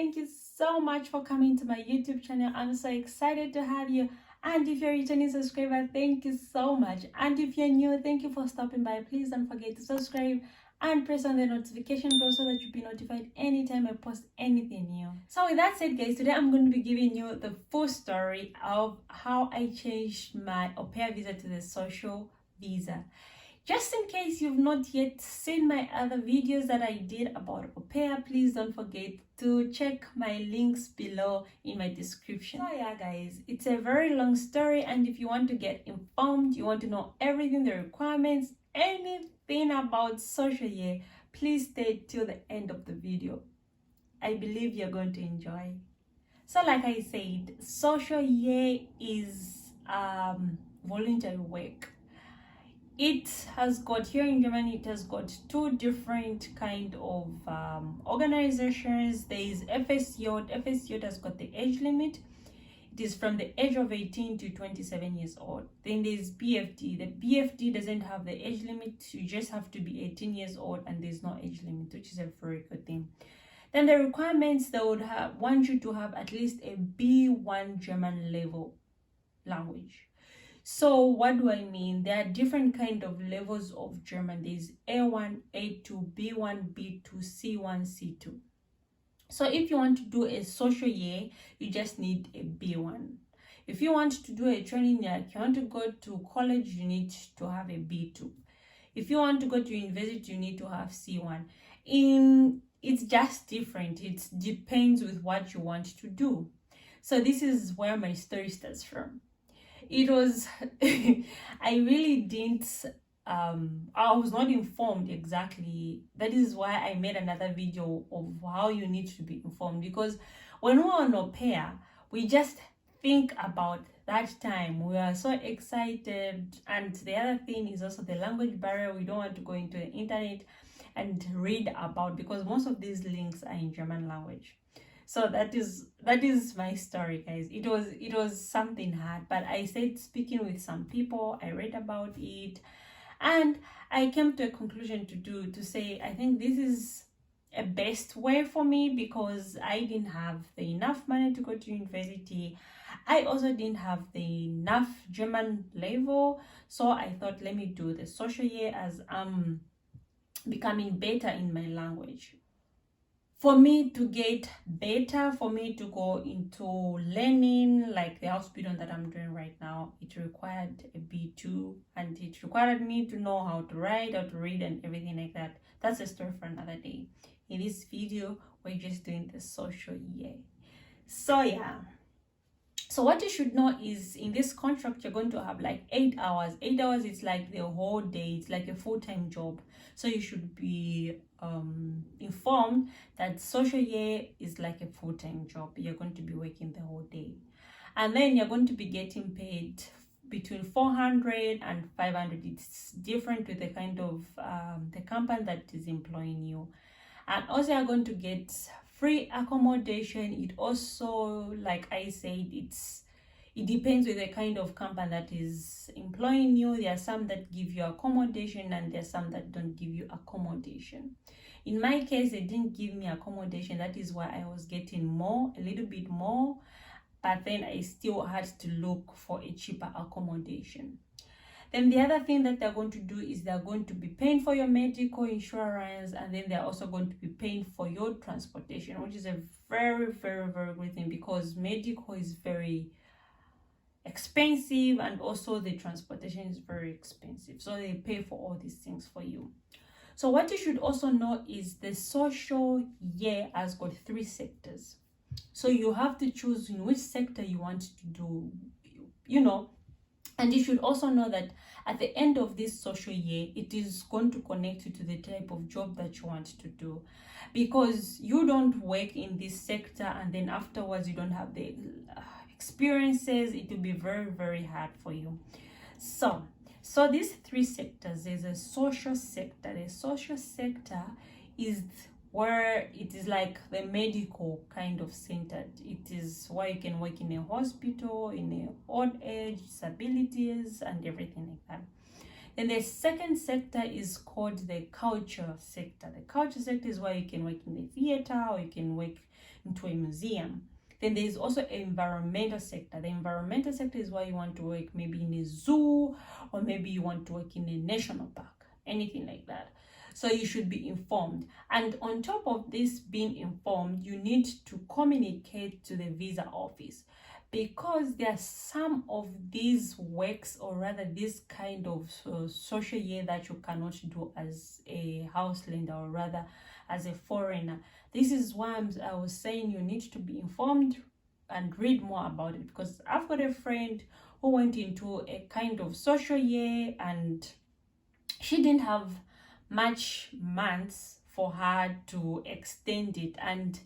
thank you so much for coming to my YouTube channel. I'm so excited to have you. And if you're a returning subscriber, thank you so much. And if you're new, thank you for stopping by. Please don't forget to subscribe and press on the notification bell so that you'll be notified anytime I post anything new. So with that said, guys, today I'm going to be giving you the full story of how I changed my Aupair visa to the social visa. Just in case you've not yet seen my other videos that I did about Aupair, please don't forget to check my links below in my description. So yeah, guys, it's a very long story, and if you want to get informed, you want to know everything, the requirements, anything about social year, please stay till the end of the video. I believe you're going to enjoy. So like I said, social year is voluntary work. It has got, here in Germany, it has got two different kind of organizations. There is FSJ. FSJ has got the age limit. It is from the age of 18 to 27 years old. Then there's BFD. The BFD doesn't have the age limit. You just have to be 18 years old and there's no age limit, which is a very good thing. Then the requirements, they would want you to have at least a B1 German level language. So what do I mean? There are different kind of levels of German. There's A1, A2, B1, B2, C1, C2. So if you want to do a social year, you just need a B1. If you want to do a training year, if you want to go to college, you need to have a B2. If you want to go to university, you need to have C1. It's just different. It depends with what you want to do. So this is where my story starts from. It was I really didn't I was not informed exactly. That is why I made another video of how you need to be informed, because when we're on Aupair, we just think about that time. We are so excited, and the other thing is also the language barrier. We don't want to go into the internet and read about, because most of these links are in German language. So that is my story, guys. It was something hard, but I said, speaking with some people, I read about it, and I came to a conclusion to say, I think this is a best way for me, because I didn't have enough money to go to university. I also didn't have enough German level, so I thought, let me do the social year as I'm becoming better in my language. For me to get better, for me to go into learning like the Ausbildung that I'm doing right now, it required a B2, and it required me to know how to write, how to read, and everything like that. That's a story for another day. In this video, we're just doing the social year. So yeah. So what you should know is, in this contract, you're going to have like 8 hours. 8 hours is like the whole day. It's like a full-time job. So you should be informed that social year is like a full-time job. You're going to be working the whole day. And then you're going to be getting paid between 400 and 500. It's different with the kind of the company that is employing you. And also you're going to get free accommodation. It also, like I said, it depends with the kind of company that is employing you. There are some that give you accommodation, and there are some that don't give you accommodation. In my case, they didn't give me accommodation. That is why I was getting a little bit more, but then I still had to look for a cheaper accommodation. Then the other thing that they're going to do is they're going to be paying for your medical insurance, and then they're also going to be paying for your transportation, which is a very, very, very good thing, because medical is very expensive, and also the transportation is very expensive. So they pay for all these things for you. So what you should also know is the social year has got 3 sectors. So you have to choose in which sector you want to do, and you should also know that at the end of this social year, it is going to connect you to the type of job that you want to do, because you don't work in this sector and then afterwards you don't have the experiences. It will be very, very hard for you. So these 3 sectors, there's a social sector. The social sector is where it is like the medical kind of centered. It is where you can work in a hospital, in a old age, disabilities, and everything like that. Then the second sector is called the culture sector. The culture sector is where you can work in the theater, or you can work into a museum. Then there is also an environmental sector. The environmental sector is where you want to work, maybe in a zoo, or maybe you want to work in a national park, anything like that. So you should be informed. And on top of this being informed, you need to communicate to the visa office, because there are some of these works, or rather this kind of social year, that you cannot do as a houselander, or rather as a foreigner. This is why I was saying you need to be informed and read more about it, because I've got a friend who went into a kind of social year and she didn't have much months for her to extend it, and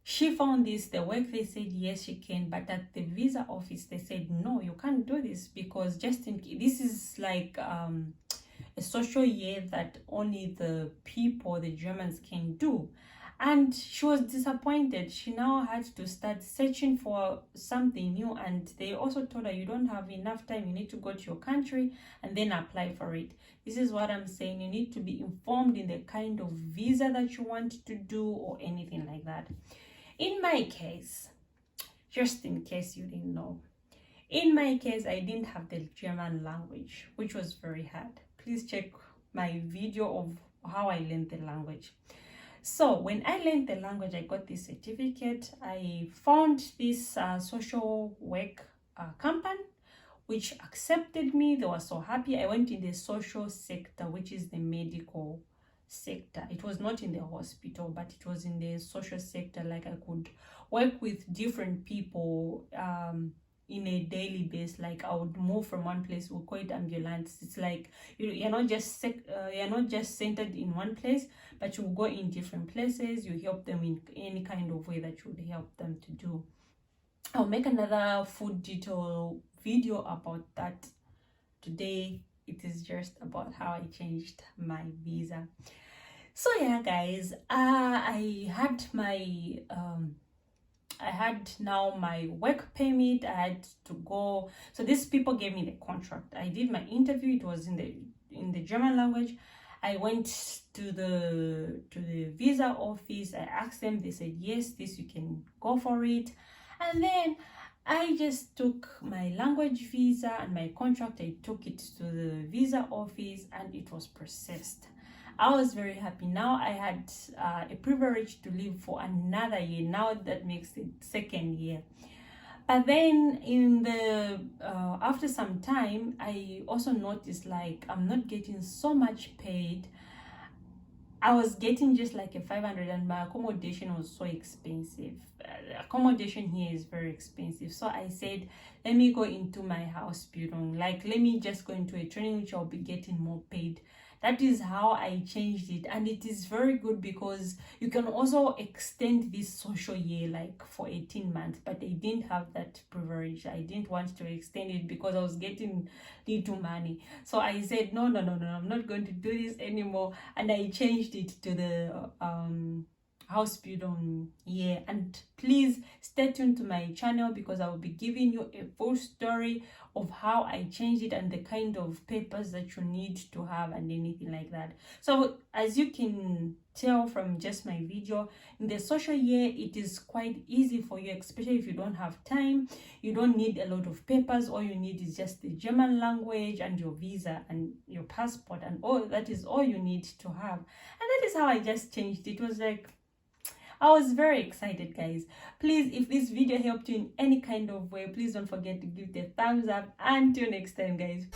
she found this. The work, they said yes she can, but at the visa office they said no, you can't do this, because just in case, this is like a social year that only the people, the Germans, can do. And she was disappointed. She now had to start searching for something new, and they also told her, you don't have enough time, you need to go to your country and then apply for it. This is what I'm saying. You need to be informed in the kind of visa that you want to do, or anything like that. In my case, just in case you didn't know, in my case, I didn't have the German language, which was very hard. Please check my video of how I learned the language. So when I learned the language, I got this certificate. I found this social work company which accepted me. They were so happy. I went in the social sector, which is the medical sector. It was not in the hospital, but it was in the social sector. Like, I could work with different people in a daily basis. Like, I would move from one place, we'll call it ambulance. It's like you're not just centered in one place, but you go in different places. You help them in any kind of way that you would help them to do. I'll make another food detail video about that. Today it is just about how I changed my visa. So yeah, guys, I had now my work permit. I had to go. So these people gave me the contract. I did my interview. It was in the German language. I went to the visa office. I asked them. They said yes, this you can go for it. And then I just took my language visa and my contract. I took it to the visa office and it was processed. I was very happy. Now I had a privilege to live for another year. Now that makes it second year. But then in the after some time, I also noticed, like, I'm not getting so much paid. I was getting just like a 500, and my accommodation was so expensive. Accommodation here is very expensive. So I said, let me go into my house building. Like, let me just go into a training which I'll be getting more paid. That is how I changed it, and it is very good because you can also extend this social year like for 18 months, but I didn't have that privilege. I didn't want to extend it because I was getting little money. So I said, no, I'm not going to do this anymore, and I changed it to the house building year. And please stay tuned to my channel because I will be giving you a full story of how I changed it and the kind of papers that you need to have and anything like that. So as you can tell from just my video, in the social year it is quite easy for you, especially if you don't have time. You don't need a lot of papers. All you need is just the German language and your visa and your passport, and all that is all you need to have. And that is how I just changed it. It was like, I was very excited, guys. Please, if this video helped you in any kind of way, please don't forget to give it a thumbs up. Until next time, guys.